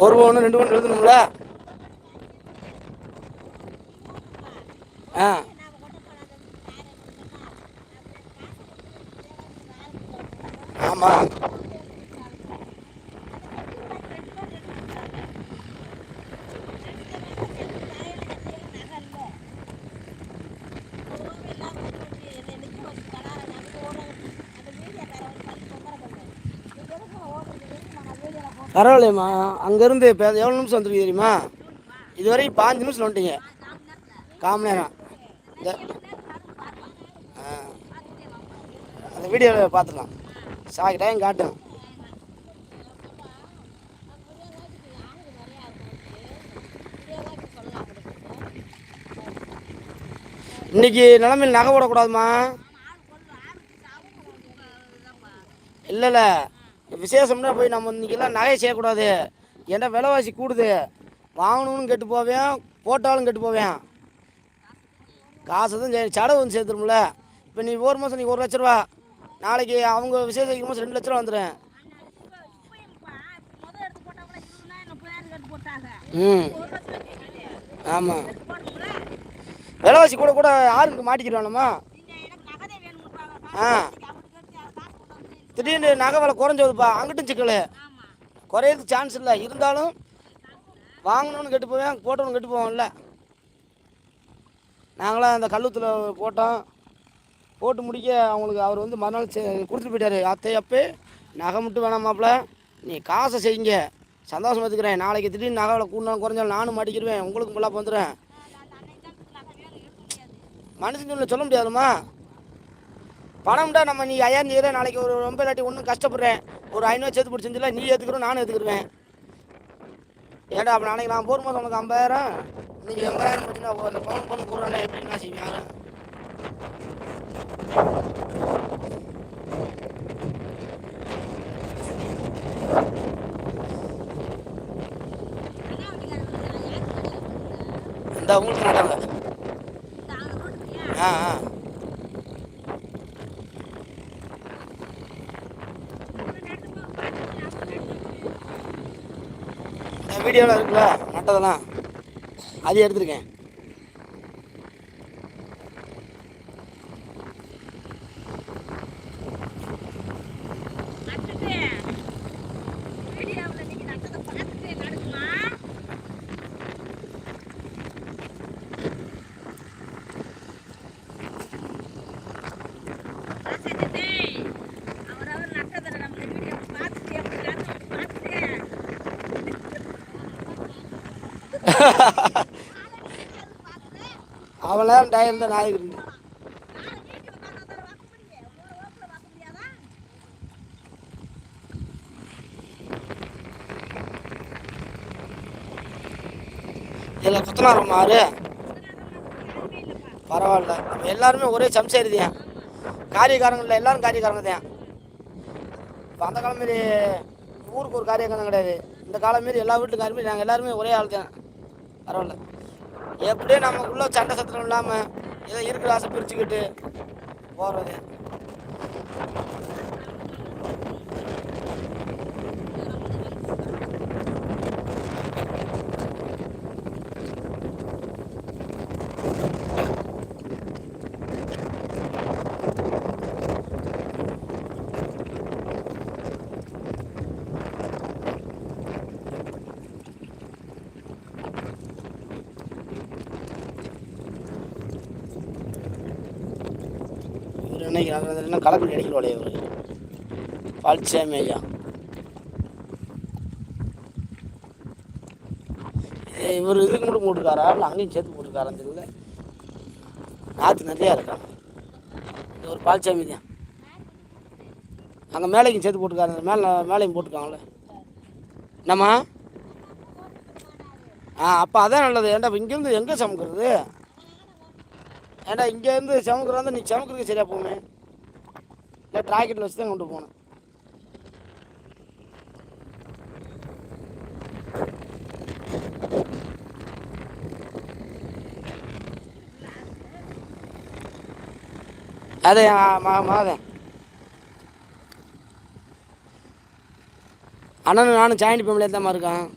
ஒரு பவுன் 2 பவுன் எழுதணும்ல. ஆ ஆமாம். பரவாயில்லையம்மா. அங்கேருந்து இப்போ எவ்வளோ நிமிஷம் வந்துருக்கு தெரியுமா? இதுவரைக்கும் 5 நிமிஷம் வந்துட்டீங்க. காம நேரம். இந்த அந்த வீடியோவில் பார்த்துக்கலாம். டைம் காட்டும். இன்னைக்கு நிலமையில் நகை போடக்கூடாதுமா. இல்லை விசேஷம்னா போய் நம்ம இன்றைக்கெல்லாம் நகையை செய்யக்கூடாது. ஏன்னா விலைவாசி கூடுது. வாங்கணும்னு கெட்டு போவேன், போட்டாலும் கெட்டு போவேன். காசு தான் சடவு வந்து சேர்த்துருமில்ல. இப்போ நீ ஒரு மாதம் நீ 1 லட்ச ரூபா, நாளைக்கு அவங்க விசேஷம் வைக்கும் போது 2 லட்ச ரூபா வந்துடும். ஆமாம். விலைவாசி கூட கூட ஆளுக்கு மாட்டிக்கிறானம்மா. திடீர்னு நகை விலை குறைஞ்சதுப்பா. அங்கிட்டும் சிக்கல் குறையிறதுக்கு சான்ஸ் இல்லை. இருந்தாலும் வாங்கணும்னு கெட்டு போவேன், போட்டவனு கெட்டு போவோம்ல. நாங்களாம் அந்த கல்லூத்தில் போட்டோம். போட்டு முடிக்க அவங்களுக்கு அவர் வந்து மறுநாள் கொடுத்துட்டு போயிட்டார். அப்போ நகை மட்டும் வேணாமாப்பில், நீ காசை செய்யுங்க, சந்தோஷம் எடுத்துக்கிறேன். நாளைக்கு திடீர்னு நகை விலை கூடனாலும் குறைஞ்சாலும் நானும் மாட்டிக்கிடுவேன், உங்களுக்கும் ஃபுல்லாக வந்துடுறேன். மனுஷன் சொல்ல முடியாதுமா. பணம்டா நம்ம நீ 5000 நீரே நாளைக்கு ஒரு ரொம்ப இல்லாட்டி ஒன்றும் கஷ்டப்படுறேன், ஒரு 500 சேர்த்து போட்டு செஞ்சிடலாம். நீ ஏற்றுக்கிறோம், நானும் ஏற்றுக்குருவேன். ஏடா அப்போ நாளைக்கு நான் போகும்போது உனக்கு 50,000, நீங்கள் 80,000 பார்த்தீங்கன்னா அந்த பவுன் போடுறேன். எப்படி நான் செய்வேன்? இந்த உங்களுக்கு மாட்டாங்க. இந்த வீடியோவில் இருக்குல்ல நட்டதெல்லாம், அது எடுத்துருக்கேன். அவள டயர் தான் நாயகர். இதில் குத்தனார் மாறு பரவாயில்ல. எல்லாருமே ஒரே சம்சேரி தான். காரியக்காரங்களில் எல்லாரும் காரியக்காரங்க தான். இப்போ அந்த காலம் மாரி ஊருக்கு ஒரு காரியக்காரங்க கிடையாது. இந்த காலம் மாரி எல்லா வீட்டுக்காருமே நாங்கள் எல்லாருமே ஒரே ஆள் தான். பரவாயில்ல. எப்படியே நமக்குள்ள சண்டை சத்திரம் இல்லாமல் ஏதோ இருக்கிற ஆசை பிரிச்சுக்கிட்டு போகிறது. இன்னும் கலப்பி அடிக்கிறோடைய ஒரு பழனிசாமி ஐயா. இவர் இதுக்கு மட்டும் போட்டுருக்காரா இல்லை அங்கேயும் சேர்த்து போட்டுருக்காரான்னு தெரியல. நாற்று நிறையா இருக்கான். இது ஒரு பழனிசாமி தான். அங்கே மேலேயும் சேர்த்து போட்டுருக்காரு. மேலேயும் போட்டுருக்காங்களே என்னம்மா. அப்போ அதான் நல்லது. ஏன்டா இங்கேருந்து எங்கே சமைக்கிறது? ஏன்டா இங்கேருந்து சமைக்கிறதா நீ சமைக்கிறதுக்கு சரியாக போமே. இல்லை ட்ராக்கெட்டில் வச்சு தான் கொண்டு போகணும். அதே மாதம் அண்ணனும் நானும் ஜாயிண்ட் ஃபேமிலியாக தான் இருக்கான்.